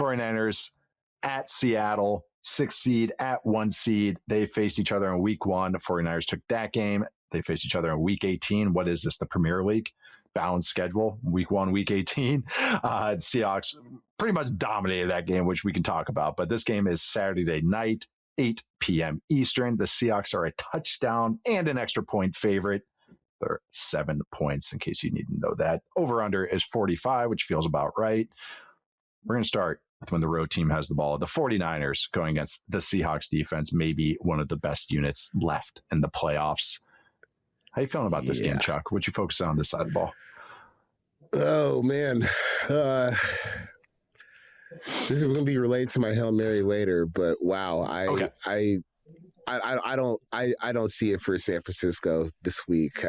49ers at Seattle, 6 seed at 1 seed. They faced each other in week 1. The 49ers took that game. They faced each other in week 18. What is this, the Premier League? Balanced schedule, week 1, week 18. Seahawks pretty much dominated that game, which we can talk about. But this game is Saturday night, 8 p.m. Eastern. The Seahawks are a touchdown and an extra point favorite. They're 7 points, in case you need to know that. Over-under is 45, which feels about right. We're going to start with when the road team has the ball. The 49ers going against the Seahawks defense, maybe one of the best units left in the playoffs. How you feeling about this game, Chuck? What you focus on this side of the ball? Oh, man. This is going to be related to my Hail Mary later, but wow. I don't see it for San Francisco this week.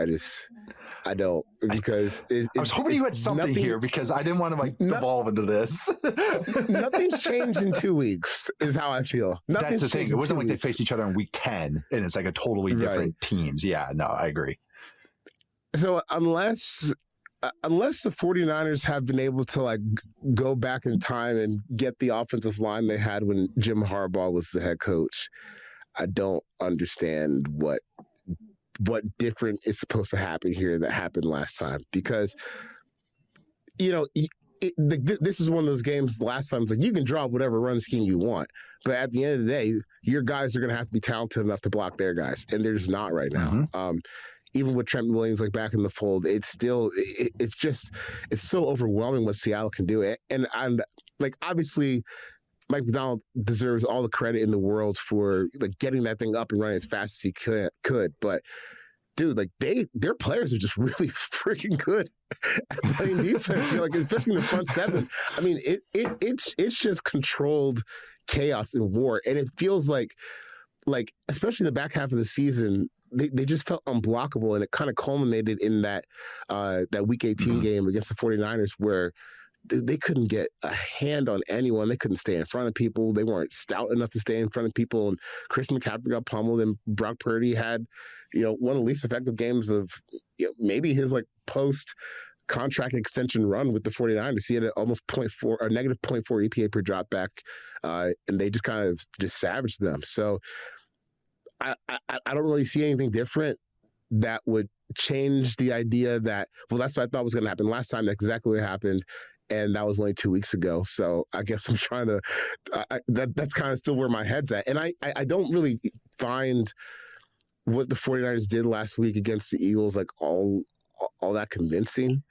I don't, because I was hoping you had something here, because I didn't want to devolve into this. Nothing's changed in 2 weeks is how I feel. That's the thing. It wasn't like they faced each other in week 10 and it's like a totally different teams. Yeah, no, I agree. So unless the 49ers have been able to go back in time and get the offensive line they had when Jim Harbaugh was the head coach, I don't understand what different is supposed to happen here that happened last time. Because, this is one of those games last time, it's like you can draw whatever run scheme you want. But at the end of the day, your guys are going to have to be talented enough to block their guys. And they're just not right now. Mm-hmm. Even with Trent Williams back in the fold, it's still, it's so overwhelming what Seattle can do. And obviously, Mike McDonald deserves all the credit in the world for getting that thing up and running as fast as he could. But dude, their players are just really freaking good at playing defense. Especially in the front seven. I mean, it's just controlled chaos and war, and it feels like especially in the back half of the season, they just felt unblockable, and it kind of culminated in that week 18 game against the 49ers where they couldn't get a hand on anyone. They couldn't stay in front of people. They weren't stout enough to stay in front of people. And Chris McCaffrey got pummeled, and Brock Purdy had, one of the least effective games of maybe his post contract extension run with the 49ers. He had almost negative 0.4 EPA per drop back, and they just kind of just savaged them. So I don't really see anything different that would change the idea that, that's what I thought was going to happen last time. That's exactly what happened. And that was only 2 weeks ago. So I guess I'm trying to, that's kind of still where my head's at. And I don't really find what the 49ers did last week against the Eagles, all that convincing.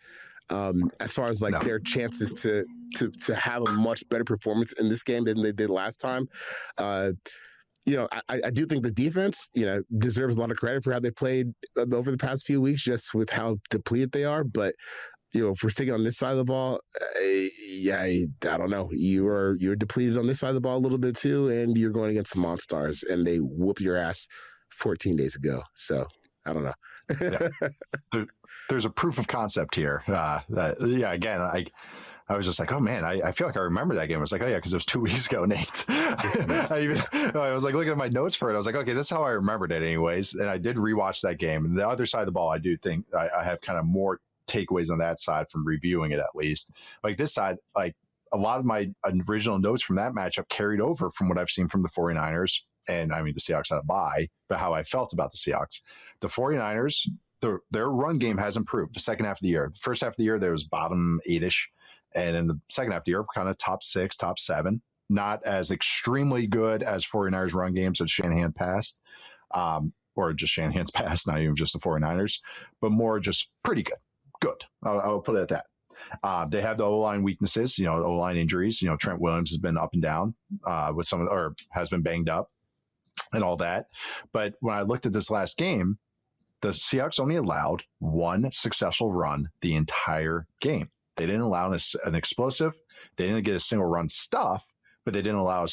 As far as their chances to have a much better performance in this game than they did last time. I do think the defense, deserves a lot of credit for how they played over the past few weeks, just with how depleted they are. But if we're sticking on this side of the ball, I don't know. You're depleted on this side of the ball a little bit too, and you're going against the Monstars, and they whoop your ass 14 days ago. So I don't know. There's a proof of concept here. Again, I was just like, oh man, I feel like I remember that game. I was like, oh yeah, because it was 2 weeks ago, Nate. I was looking at my notes for it. I was like, okay, this is how I remembered it anyways. And I did rewatch that game. And the other side of the ball, I do think I have kind of more takeaways on that side from reviewing it, at least. This side, a lot of my original notes from that matchup carried over from what I've seen from the 49ers. And I mean, the Seahawks had a bye, but how I felt about the Seahawks. The 49ers, their run game has improved the second half of the year. The first half of the year, there was bottom 8-ish. And in the second half of the year, kind of top 6, top 7. Not as extremely good as 49ers run games that Shanahan passed, or just Shanahan's passed, not even just the 49ers, but more just pretty good. Good. I'll put it at that. They have the O-line weaknesses, O-line injuries. Trent Williams has been up and down or has been banged up and all that. But when I looked at this last game, the Seahawks only allowed one successful run the entire game. They didn't allow an explosive. They didn't get a single run stuff, but they didn't allow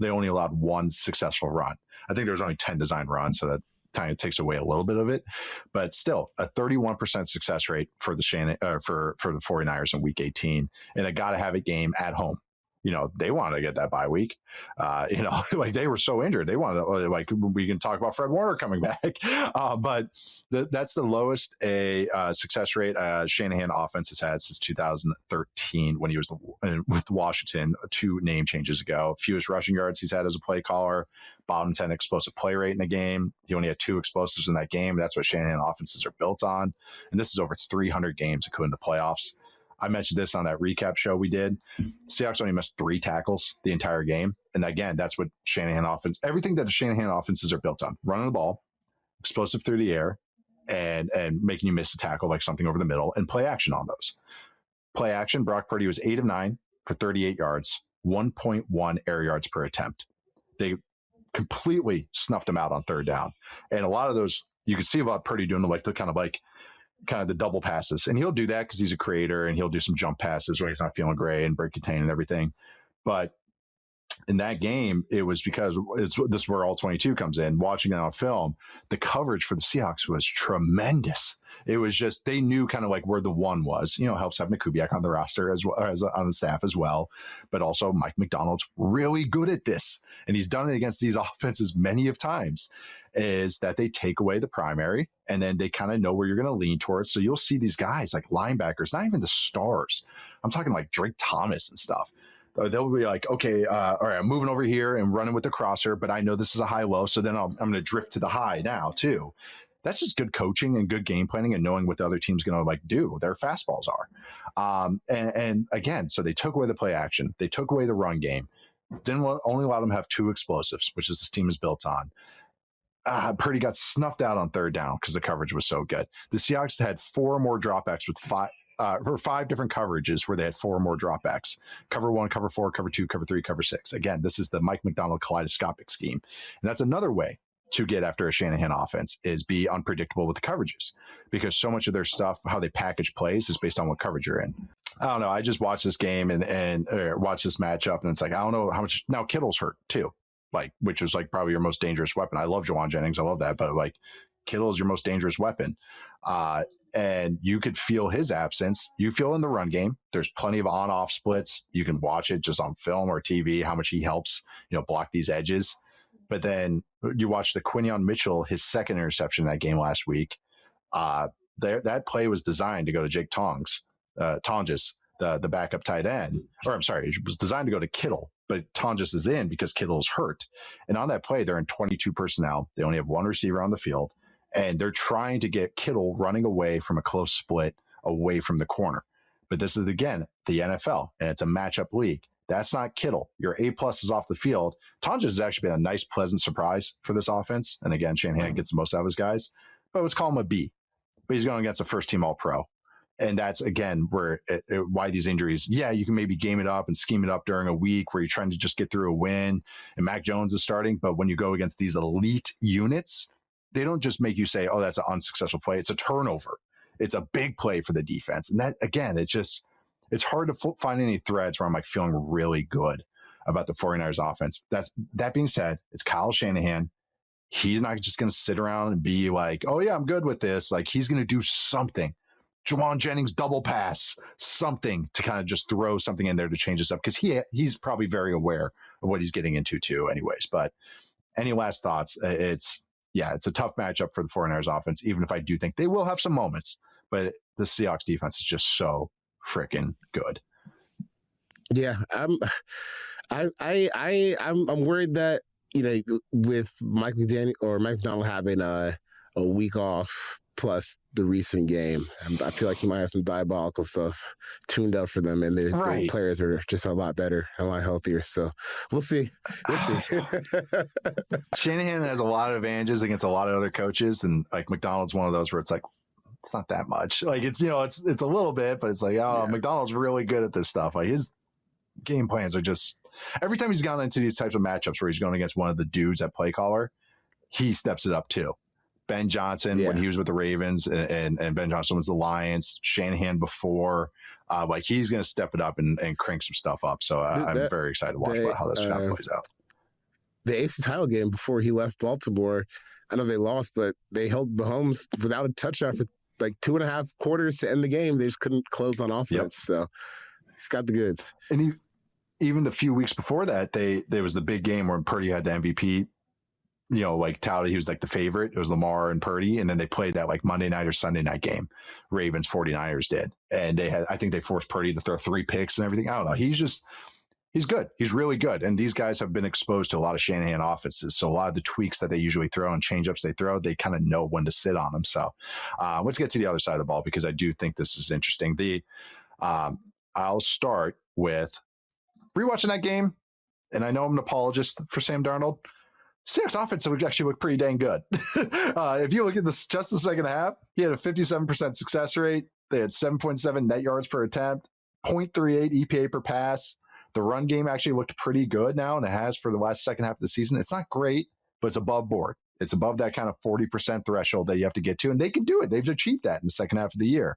they only allowed one successful run. I think there was only 10 design runs, so that kind of takes away a little bit of it, but still a 31% success rate for the for the 49ers in week 18, and a gotta have it game at home. they wanted to get that bye week. Like they were so injured. They wanted to, like, we can talk about Fred Warner coming back. But that's the lowest a success rate Shanahan offense has had since 2013 when he was with Washington 2 name changes ago. Fewest rushing yards he's had as a play caller, bottom 10 explosive play rate in the game. He only had 2 explosives in that game. That's what Shanahan offenses are built on. And this is over 300 games including the playoffs. I mentioned this on that recap show we did. Seahawks only missed 3 tackles the entire game. And again, that's what Shanahan offense, everything that the Shanahan offenses are built on. Running the ball, explosive through the air, and making you miss a tackle like something over the middle, and play action on those. Play action, Brock Purdy was 8 of 9 for 38 yards, 1.1 air yards per attempt. They completely snuffed him out on third down. And a lot of those, you can see about Purdy doing the kind of the double passes. And he'll do that because he's a creator, and he'll do some jump passes where he's not feeling great and break contain and everything. But in that game, it was because this is where all 22 comes in. Watching it on film, the coverage for the Seahawks was tremendous. It was just, they knew kind of like where the one was. Helps having a Kubiak on the roster as well as on the staff as well. But also Mike McDonald's really good at this. And he's done it against these offenses many of times, is that they take away the primary and then they kind of know where you're going to lean towards. So you'll see these guys like linebackers, not even the stars. I'm talking like Drake Thomas and stuff. They'll be like, okay, all right, I'm moving over here and running with the crosser, but I know this is a high-low, so then I'm going to drift to the high now too. That's just good coaching and good game planning and knowing what the other team's going to do. Their fastballs are. And again, so they took away the play action. They took away the run game. Only allowed them to have 2 explosives, which is this team is built on. Purdy got snuffed out on third down because the coverage was so good. The Seahawks had 4 more dropbacks with 5 different coverages where they had 4 more dropbacks. Cover 1, cover 4, cover 2, cover 3, cover 6. Again, this is the Mike McDonald kaleidoscopic scheme. And that's another way to get after a Shanahan offense, is be unpredictable with the coverages, because so much of their stuff, how they package plays, is based on what coverage you're in. I don't know. I just watched this game and watched this matchup, and it's like, I don't know how much. Now Kittle's hurt too, which is probably your most dangerous weapon. I love Jawan Jennings. I love that. But Kittle is your most dangerous weapon. And you could feel his absence. You feel in the run game. There's plenty of on-off splits. You can watch it just on film or TV, how much he helps, block these edges. But then you watch the Quinion Mitchell, his second interception in that game last week. That play was designed to go to Jake Tonges, the backup tight end. Or I'm sorry, it was designed to go to Kittle, but Tonges is in because Kittle is hurt. And on that play, they're in 22 personnel. They only have 1 receiver on the field. And they're trying to get Kittle running away from a close split away from the corner. But this is, again, the NFL, and it's a matchup league. That's not Kittle. Your A+ is off the field. Tonjes has actually been a nice, pleasant surprise for this offense. And again, Shanahan gets the most out of his guys. But let's call him a B. But he's going against a first-team All-Pro. And that's, again, why these injuries. Yeah, you can maybe game it up and scheme it up during a week where you're trying to just get through a win. And Mac Jones is starting. But when you go against these elite units, they don't just make you say, oh, that's an unsuccessful play. It's a turnover. It's a big play for the defense. And that, again, it's hard to find any threads where I'm feeling really good about the 49ers offense. That being said, it's Kyle Shanahan. He's not just going to sit around and be like, oh, yeah, I'm good with this. He's going to do something. Jawan Jennings double pass, something to kind of just throw something in there to change this up, because he's probably very aware of what he's getting into too anyways. But any last thoughts? It's a tough matchup for the 49ers offense, even if I do think they will have some moments. But the Seahawks defense is just so freaking good. Yeah, I'm worried that with Mike McDonald having a week off plus the recent game, I feel like he might have some diabolical stuff tuned up for them, and their players are just a lot better, a lot healthier. So we'll see. Shanahan has a lot of advantages against a lot of other coaches, and McDonald's one of those where it's it's not that much. It's a little bit, but it's McDonald's really good at this stuff. His game plans are just, every time he's gone into these types of matchups where he's going against one of the dudes at play caller, he steps it up too. Ben Johnson, when he was with the Ravens, and Ben Johnson was the Lions, Shanahan before, he's going to step it up and crank some stuff up. So I'm very excited to watch how this plays out. The AFC title game before he left Baltimore, I know they lost, but they held Mahomes without a touchdown for 2.5 quarters to end the game. They just couldn't close on offense. Yep. So he's got the goods. And even the few weeks before that, there was the big game where Purdy had the MVP, like touted, he was like the favorite. It was Lamar and Purdy. And then they played that like Monday night or Sunday night game. Ravens 49ers did. And I think they forced Purdy to throw 3 picks and everything. I don't know. He's good. He's really good. And these guys have been exposed to a lot of Shanahan offenses. So a lot of the tweaks that they usually throw and change-ups they throw, they kind of know when to sit on them. So let's get to the other side of the ball, because I do think this is interesting. I'll start with rewatching that game. And I know I'm an apologist for Sam Darnold. Seahawks offense would actually look pretty dang good. If you look at this, just the second half, he had a 57% success rate. They had 7.7 net yards per attempt, 0.38 EPA per pass. The run game actually looked pretty good now, and it has for the last second half of the season. It's not great, but it's above board. It's above that kind of 40% threshold that you have to get to, and they can do it. They've achieved that in the second half of the year.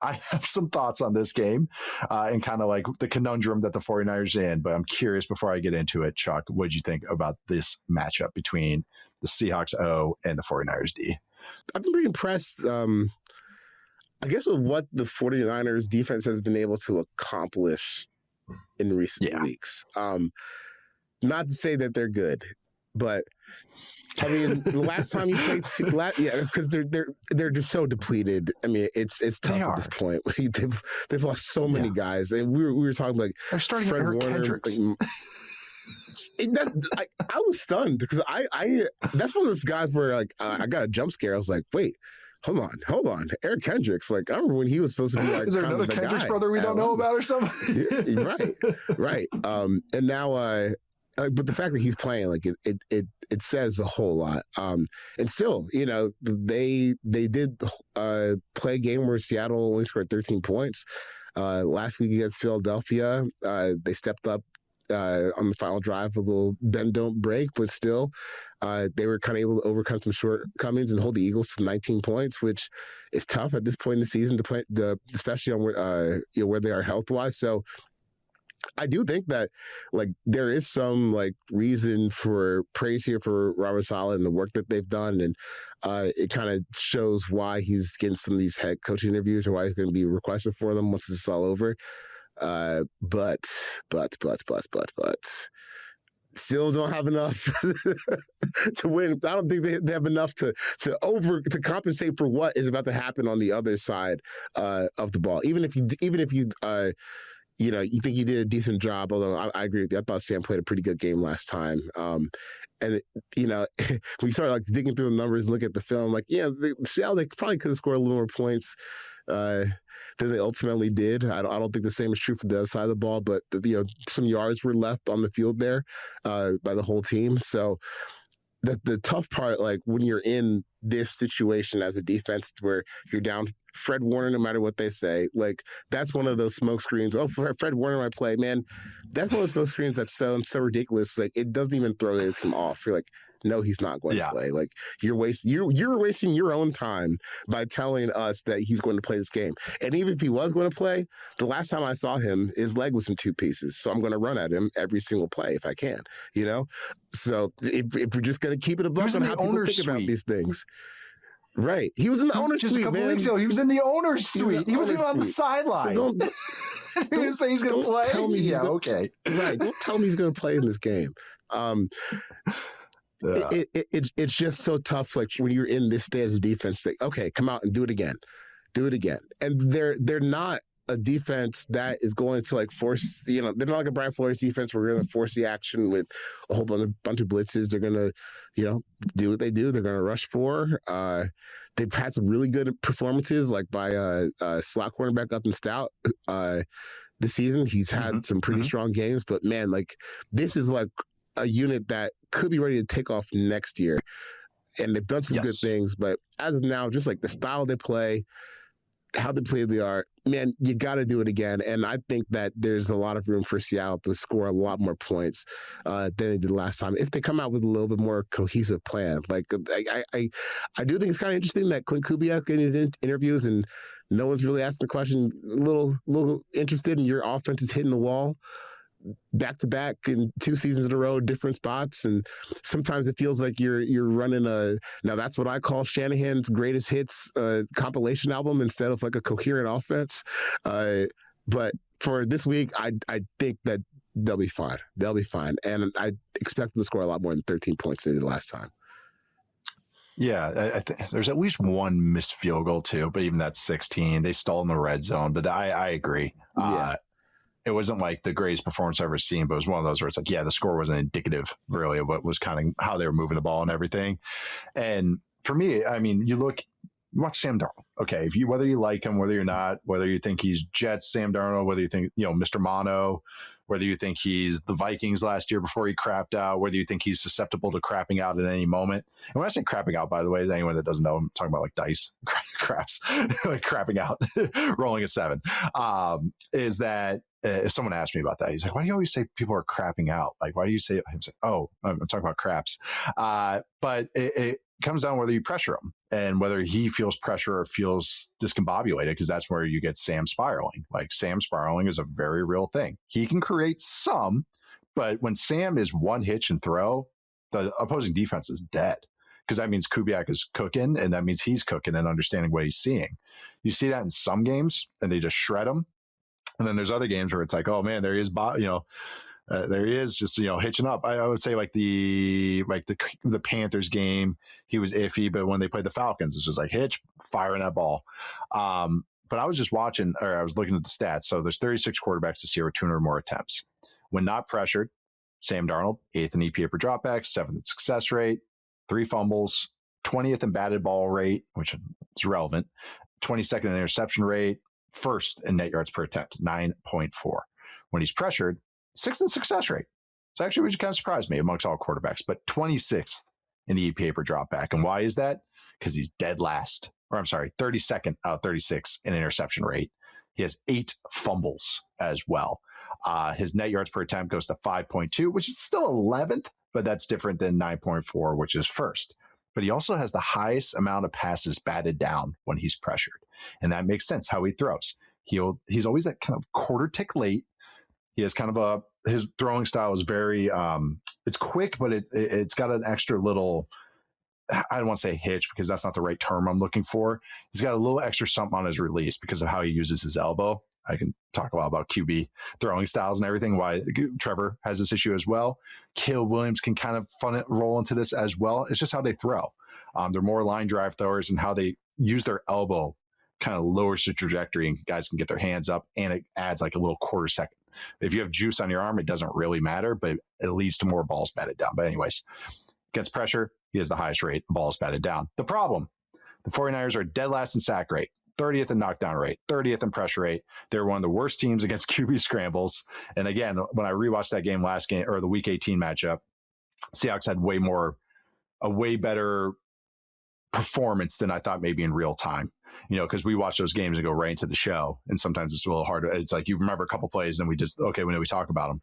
I have some thoughts on this game and kind of like the conundrum that the 49ers are in, but I'm curious before I get into it, Chuck, what did you think about this matchup between the Seahawks O and the 49ers D? I've been pretty impressed, I guess, with what the 49ers defense has been able to accomplish in recent weeks. Not to say that they're good, but I mean, the last time you played, because they're just so depleted. I mean, it's tough at this point. They've lost so many guys, and we were talking like they're starting Fred Eric Warner. Kendricks. I was stunned because I that's one of those guys where like I got a jump scare. I was like, wait. Hold on. Eric Kendricks, like I remember when he was supposed to be like, is there another Kendricks brother we don't know about or something? Right. And now, but the fact that he's playing, like it says a whole lot. And still, they did play a game where Seattle only scored 13 points. Last week against Philadelphia, they stepped up on the final drive, a little bend don't break, but still they were kind of able to overcome some shortcomings and hold the Eagles to 19 points, which is tough at this point in the season to play, especially on where they are health wise. So I do think that like there is some like reason for praise here for Robert Saleh and the work that they've done, and it kind of shows why he's getting some of these head coaching interviews or why he's going to be requested for them once this is all over. But still don't have enough to win. I don't think they have enough to compensate for what is about to happen on the other side of the ball. Even if you you think you did a decent job, although I agree with you. I thought Sam played a pretty good game last time. And when you start like digging through the numbers and look at the film, like, Seattle, they probably could have scored a little more points than they ultimately did. I don't think the same is true for the other side of the ball, but some yards were left on the field there by the whole team. So the tough part, like when you're in this situation as a defense where you're down Fred Warner, no matter what they say, like that's one of those smoke screens. Oh, Fred Warner might play, man. That's one of those smoke screens that's so ridiculous. Like it doesn't even throw the team off. You're like, no, he's not going to play. Like you're wasting your own time by telling us that he's going to play this game. And even if he was going to play, the last time I saw him, his leg was in 2 pieces. So I'm going to run at him every single play if I can. So if we're just going to keep it above on how people think about these things. Right. He was in the owner's suite, just a couple weeks ago. He was in the owner's suite. He wasn't even on the sideline. So he didn't say he's going to play. Tell me okay. Right. Don't tell me he's going to play in this game. It's just so tough. Like when you're in this day as a defense, like, okay, come out and do it again. And they're not a defense that is going to like force, they're not like a Brian Flores defense where we're going to force the action with a whole bunch of blitzes. They're going to, do what they do. They're going to rush for. They've had some really good performances, like by slot cornerback up and Stout this season. He's had some pretty strong games, but man, like this is like a unit that could be ready to take off next year. And they've done some good things, but as of now, just like the style they play, how they play the art, man, you got to do it again. And I think that there's a lot of room for Seattle to score a lot more points than they did last time if they come out with a little bit more cohesive plan. Like I do think it's kind of interesting that Clint Kubiak in his interviews and no one's really asking the question. A little interested in your offense is hitting the wall back to back in 2 seasons in a row, different spots, and sometimes it feels like you're running now that's what I call Shanahan's greatest hits compilation album instead of like a coherent offense. But for this week, I think that they'll be fine. They'll be fine. And I expect them to score a lot more than 13 points than they did last time. Yeah, I think there's at least one missed field goal too, but even that's 16. They stalled in the red zone, but I agree. Yeah. It wasn't like the greatest performance I've ever seen, but it was one of those where it's like, yeah, the score wasn't indicative really of what was kind of how they were moving the ball and everything. And for me, I mean, you watch Sam Darnold. Okay, whether you like him, whether you're not, whether you think he's Jets Sam Darnold, whether you think, Mr. Mono, whether you think he's the Vikings last year before he crapped out, whether you think he's susceptible to crapping out at any moment. And when I say crapping out, by the way, anyone that doesn't know, I'm talking about like dice, craps, like crapping out, rolling a 7, is that if someone asked me about that, he's like, why do you always say people are crapping out? Like, why do you say it? I was like, oh, I'm talking about craps. But it comes down whether you pressure him and whether he feels pressure or feels discombobulated, because that's where you get Sam spiraling. Like, Sam spiraling is a very real thing. He can create some, but when Sam is one hitch and throw, the opposing defense is dead, because that means Kubiak is cooking, and that means he's cooking and understanding what he's seeing. You see that in some games, and they just shred him. And then there's other games where it's like, oh man, there he is, there he is, just hitching up. I would say like the Panthers game, he was iffy, but when they played the Falcons, it's just like hitch, firing that ball. But I was just watching, or I was looking at the stats. So there's 36 quarterbacks this year with 200 or more attempts. When not pressured, Sam Darnold, 8th in EPA per dropback, 7th in success rate, 3 fumbles, 20th in batted ball rate, which is relevant, 22nd in interception rate, 1st in net yards per attempt, 9.4. When he's pressured, 6th in success rate. So actually, which kind of surprised me amongst all quarterbacks, but 26th in the EPA per dropback. And why is that? Because he's dead last, or I'm sorry, 32nd out of 36 in interception rate. He has 8 fumbles as well. His net yards per attempt goes to 5.2, which is still 11th, but that's different than 9.4, which is 1st. But he also has the highest amount of passes batted down when he's pressured. And that makes sense how he throws. He's always that kind of quarter tick late. He has kind of his throwing style is very, it's quick, but it's got an extra little, I don't want to say hitch because that's not the right term I'm looking for. He's got a little extra something on his release because of how he uses his elbow. I can talk a lot about QB throwing styles and everything, why Trevor has this issue as well. Caleb Williams can kind of roll into this as well. It's just how they throw. They're more line drive throwers, and how they use their elbow kind of lowers the trajectory and guys can get their hands up, and it adds like a little quarter second. If you have juice on your arm, it doesn't really matter, but it leads to more balls batted down. But anyways, against pressure, he has the highest rate of balls batted down. The problem, the 49ers are dead last in sack rate, 30th in knockdown rate, 30th in pressure rate. They're one of the worst teams against QB scrambles. And again, when I rewatched that game last game, or the week 18 matchup, Seahawks had a way better performance than I thought maybe in real time, because we watch those games and go right into the show. And sometimes it's a little hard. It's like you remember a couple plays and we talk about them.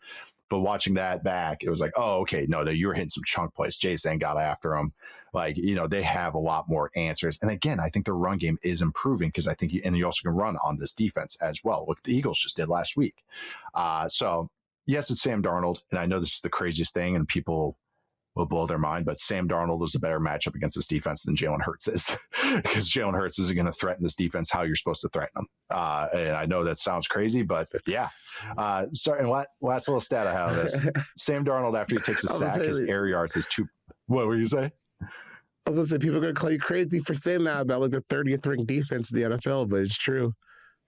But watching that back, it was like, oh, okay, no, you were hitting some chunk plays. Jason got after them. Like, they have a lot more answers. And again, I think the run game is improving because I think you also can run on this defense as well. Look, the Eagles just did last week. So yes, it's Sam Darnold. And I know this is the craziest thing and people will blow their mind, but Sam Darnold is a better matchup against this defense than Jalen Hurts is because Jalen Hurts isn't going to threaten this defense how you're supposed to threaten them. And I know that sounds crazy, but yeah. And last little stat I have of this. Sam Darnold, after he takes a sack, his air yards is 2. What were you say? I was going to say, people are going to call you crazy for saying that about like the 30th ranked defense in the NFL, but it's true,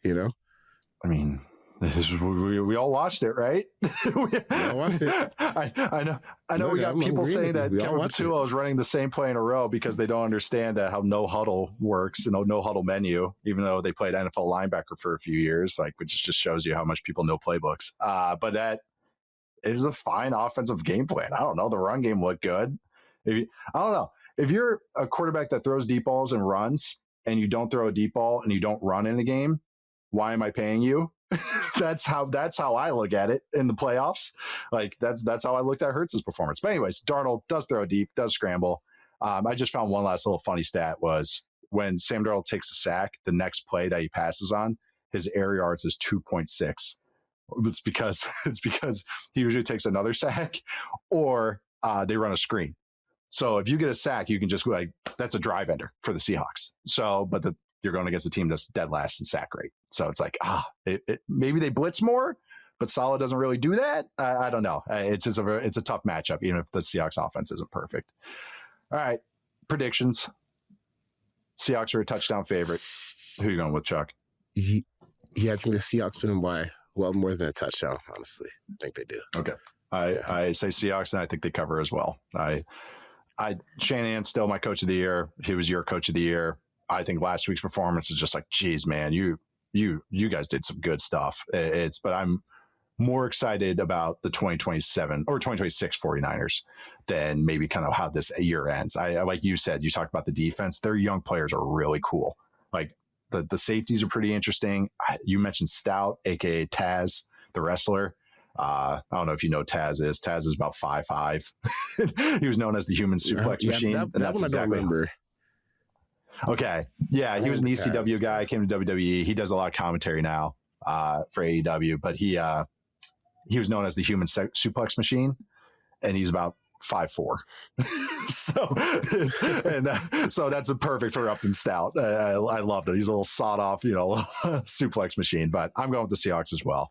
I mean, we all watched it, right? We all watched it. I know. We got people saying that Kevin Patullo is running the same play in a row because they don't understand that how no huddle works and no huddle menu, even though they played NFL linebacker for a few years, which just shows you how much people know playbooks. But that is a fine offensive game plan. I don't know. The run game looked good. I don't know. If you're a quarterback that throws deep balls and runs, and you don't throw a deep ball and you don't run in a game, why am I paying you? That's how I look at it in the playoffs. Like that's how I looked at Hurts' performance. But anyways, Darnold does throw deep, does scramble. I just found one last little funny stat was when Sam Darnold takes a sack, the next play that he passes on, his air yards is 2.6. It's because he usually takes another sack or they run a screen. So if you get a sack, you can just that's a drive ender for the Seahawks. So, but you're going against a team that's dead last in sack rate. So it's like, maybe they blitz more, but Saleh doesn't really do that. I don't know. It's a tough matchup, even if the Seahawks offense isn't perfect. All right, predictions. Seahawks are a touchdown favorite. Who are you going with, Chuck? Yeah, I think the Seahawks win by more than a touchdown. Honestly, I think they do. Okay, I say Seahawks, and I think they cover as well. Shanahan's still my coach of the year. He was your coach of the year. I think last week's performance is just like, geez, man, you guys did some good stuff. But I'm more excited about the 2027 or 2026 49ers than maybe kind of how this year ends. I like you said, you talked about the defense. Their young players are really cool. Like the safeties are pretty interesting. You mentioned Stout, aka Taz, the wrestler. I don't know if you know Taz is. Taz is about 5'5". He was known as the human suplex machine. That one I don't remember. Okay. Yeah, he was an ECW guy, came to WWE. He does a lot of commentary now for AEW, but he was known as the human suplex machine, and he's about 5'4". So that's a perfect for Upton Stout. I loved it. He's a little sawed off, suplex machine, but I'm going with the Seahawks as well.